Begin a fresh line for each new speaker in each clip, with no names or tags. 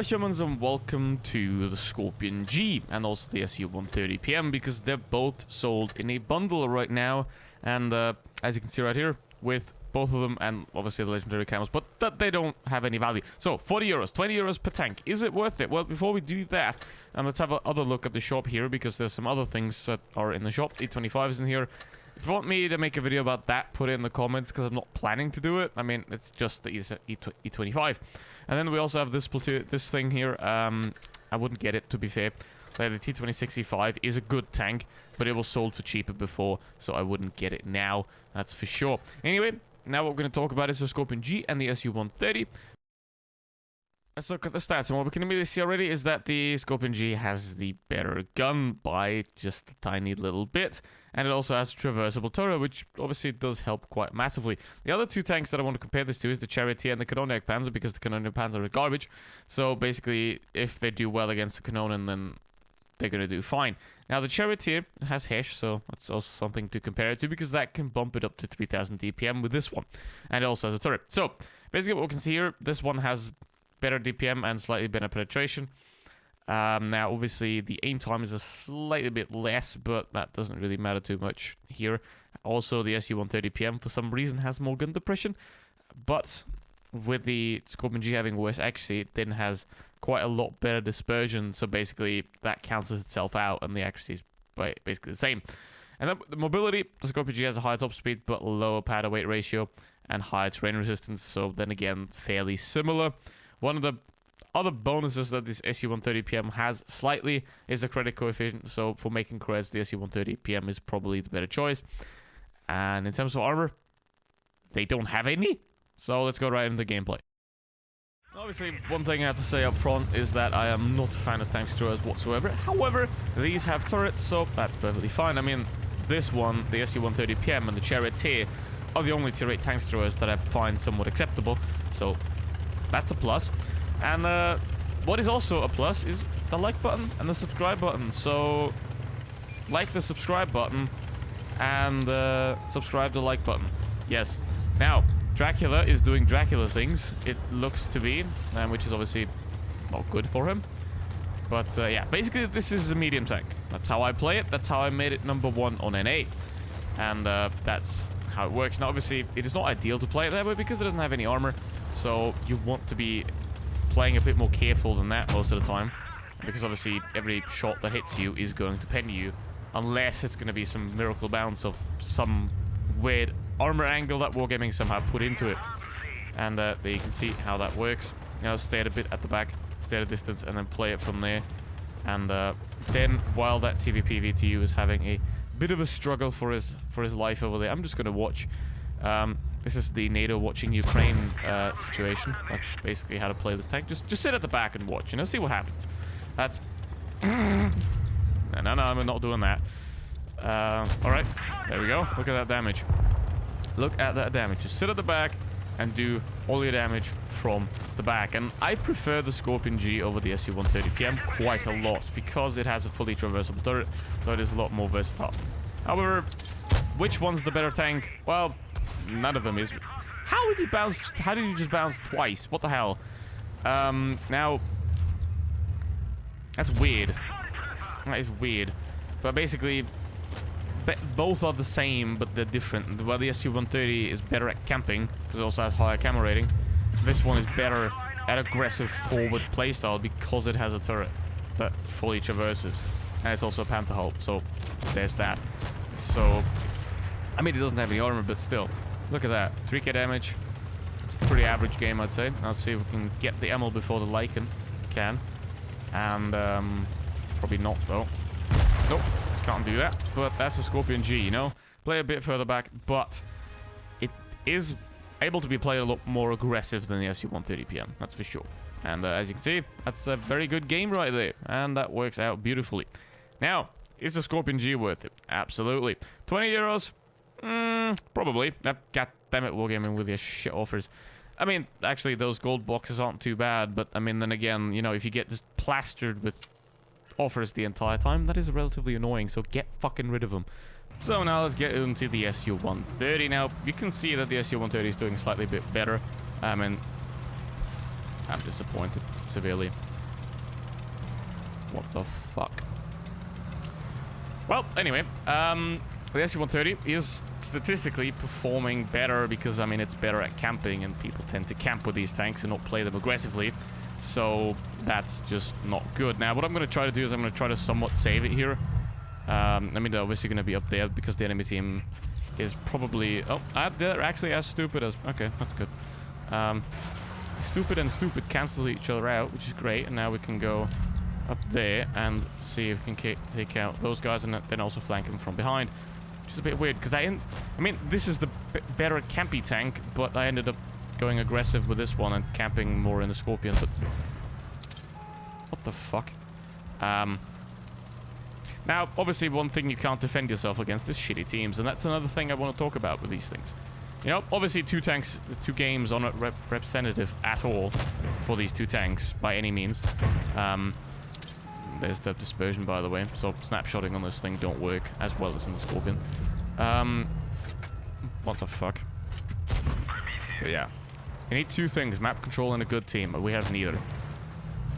Humans, and welcome to the Skorpion G and also the SU 130 PM, because they're both sold in a bundle right now, and as you can see right here, with both of them and obviously the legendary camos, but that they don't have any value. So 40 euros, 20 euros per tank. Is it worth it? Well, before we do that, let's have another look at the shop here, because there's some other things that are in the shop. E25 is in here. If you want me to make a video about that, put it in the comments, because I'm not planning to do it. I mean, it's just the E25. And then we also have this thing here. I wouldn't get it, to be fair. Like the T26E5 is a good tank, but it was sold for cheaper before, so I wouldn't get it now. That's for sure. Anyway, now what we're going to talk about is the Skorpion G and the SU 130. Let's look at the stats, and what we can immediately see already is that the Skorpion G has the better gun by just a tiny little bit, and it also has a traversable turret, which obviously does help quite massively. The other two tanks that I want to compare this to is the Charioteer and the Canoniac Panzer, because the Canoniac Panzer are garbage. So basically, if they do well against the Canonan, then they're going to do fine. Now, the Charioteer has Hesh, so that's also something to compare it to, because that can bump it up to 3000 DPM with this one, and it also has a turret. So basically, what we can see here, this one has better DPM and slightly better penetration. Now, obviously, the aim time is a slightly bit less, but that doesn't really matter too much here. Also, the SU 130 PM, for some reason, has more gun depression, but with the Skorpion G having worse accuracy, it then has quite a lot better dispersion, so basically, that cancels itself out, and the accuracy is basically the same. And then the mobility, the Skorpion G has a higher top speed, but lower powder weight ratio, and higher terrain resistance, so then again, fairly similar. One of the other bonuses that this SU 130 PM has slightly is the credit coefficient. So for making creds, the SU 130 PM is probably the better choice. And in terms of armor, they don't have any. So let's go right into the gameplay. Obviously, one thing I have to say up front is that I am not a fan of tank destroyers whatsoever. However, these have turrets, so that's perfectly fine. I mean, this one, the SU 130 PM and the Charioteer, are the only tier 8 tank destroyers that I find somewhat acceptable. So that's a plus. And what is also a plus is the like button and the subscribe button. So like the subscribe button and subscribe the like button. Yes. Now, Dracula is doing Dracula things, it looks to be, which is obviously not good for him. But yeah, basically this is a medium tank. That's how I play it. That's how I made it #1 on NA. And that's how it works. Now, obviously, it is not ideal to play it that way because it doesn't have any armor. So you want to be playing a bit more careful than that most of the time, because obviously every shot that hits you is going to pen you, unless it's going to be some miracle bounce of some weird armor angle that Wargaming somehow put into it. And there you can see how that works. Now stay a bit at the back, stay at a distance, and then play it from there. And then while that TVP VTU is having a bit of a struggle for his life over there, I'm just going to watch. This is the NATO watching Ukraine situation. That's basically how to play this tank. Just sit at the back and watch, you know, see what happens. That's... no, I'm not doing that. Alright, there we go. Look at that damage. Look at that damage. Just sit at the back and do all your damage from the back. And I prefer the Skorpion G over the SU 130 PM quite a lot, because it has a fully traversable turret, so it is a lot more versatile. However, which one's the better tank? Well, none of them is. How did he bounce? How did you just bounce twice? What the hell? Now, that's weird. That is weird. But basically, both are the same, but they're different. While the SU 130 is better at camping, because it also has higher camo rating, this one is better at aggressive forward playstyle because it has a turret that fully traverses. And it's also a Panther hull, so there's that. So, I mean, it doesn't have any armor, but still. Look at that. 3k damage. It's a pretty average game, I'd say. Now let's see if we can get the ammo before the Lycan can. And, probably not, though. Nope. Can't do that. But that's a Skorpion G, you know? Play a bit further back, but it is able to be played a lot more aggressive than the SU 130 PM. That's for sure. And as you can see, that's a very good game right there. And that works out beautifully. Now, is the Skorpion G worth it? Absolutely. 20 euros? Probably. God damn it, Wargaming with your shit offers. I mean, actually, those gold boxes aren't too bad, but I mean, then again, you know, if you get just plastered with offers the entire time, that is relatively annoying, so get fucking rid of them. So now let's get into the SU 130. Now, you can see that the SU 130 is doing slightly bit better. And I'm disappointed severely. What the fuck? Well, anyway, the SU-130 is statistically performing better because, I mean, it's better at camping, and people tend to camp with these tanks and not play them aggressively. So that's just not good. Now, what I'm going to try to do is I'm going to try to somewhat save it here. I mean, they're obviously going to be up there because the enemy team is probably... Oh, they're actually as stupid as... Okay, that's good. Stupid and stupid cancel each other out, which is great. And now we can go up there and see if we can take out those guys and then also flank them from behind. Which is a bit weird, because I mean, this is the better campy tank, but I ended up going aggressive with this one and camping more in the Skorpion, but... What the fuck? Now, obviously, one thing you can't defend yourself against is shitty teams, and that's another thing I want to talk about with these things. You know, obviously, two games are not representative at all for these two tanks, by any means. There's the dispersion, by the way, so snapshotting on this thing don't work as well as in the Skorpion. What the fuck? But yeah. You need two things, map control and a good team, but we have neither.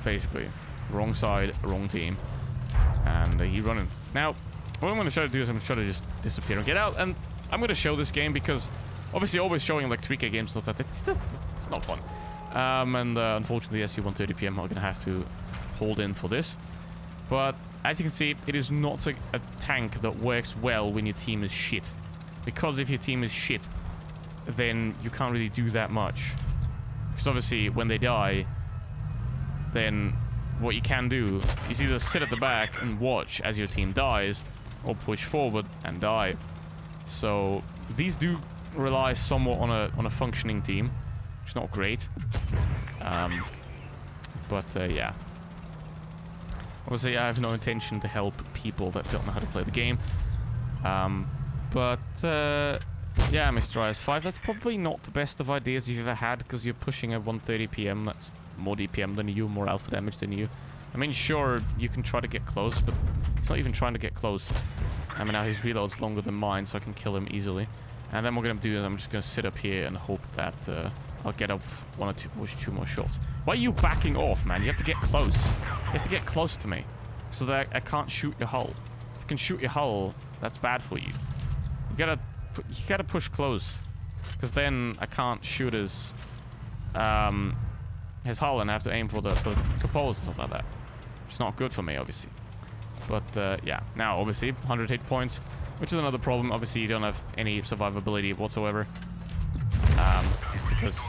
Basically. Wrong side, wrong team. And he's running. Now, what I'm going to try to do is I'm going to try to just disappear and get out, and I'm going to show this game because obviously always showing like 3K games stuff like that, it's not fun. Unfortunately, the SU-130 PM are going to have to hold in for this. But as you can see, it is not a tank that works well when your team is shit. Because if your team is shit, then you can't really do that much. Because obviously, when they die, then what you can do is either sit at the back and watch as your team dies, or push forward and die. So these do rely somewhat on a functioning team, which is not great. Yeah. Obviously, I have no intention to help people that don't know how to play the game. Yeah, Mr. IS-5, that's probably not the best of ideas you've ever had, because you're pushing a 130 PM. That's more DPM than you, more alpha damage than you. I mean, sure, you can try to get close, but he's not even trying to get close. I mean, now his reload's longer than mine, so I can kill him easily. And then what I'm going to do is I'm just going to sit up here and hope that I'll get up one or two more shots. Why are you backing off, man? You have to get close. You have to get close to me so that I can't shoot your hull. If you can shoot your hull, that's bad for you. You gotta push close, because then I can't shoot his hull and I have to aim for the cupolas and stuff like that. Which is not good for me, obviously. But yeah, now obviously 100 hit points, which is another problem. Obviously, you don't have any survivability whatsoever. Because,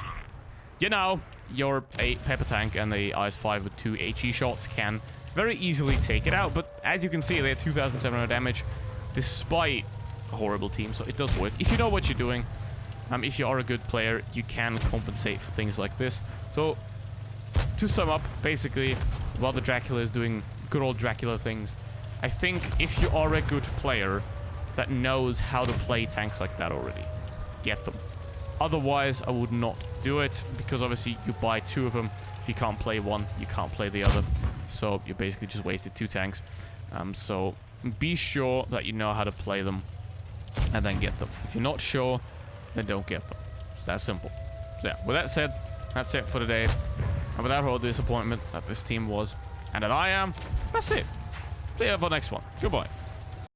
you know, your pepper tank and the IS-5 with 2 HE shots can very easily take it out. But as you can see, they have 2,700 damage despite a horrible team, so it does work. If you know what you're doing, if you are a good player, you can compensate for things like this. So, to sum up, basically, while the Dracula is doing good old Dracula things, I think if you are a good player that knows how to play tanks like that already, get them. Otherwise, I would not do it, because obviously you buy 2 of them. If you can't play one, you can't play the other. So you basically just wasted 2 tanks. So be sure that you know how to play them, and then get them. If you're not sure, then don't get them. It's that simple. So yeah, with that said, that's it for today. And without all the disappointment that this team was, and that I am, that's it. See you for the next one. Goodbye.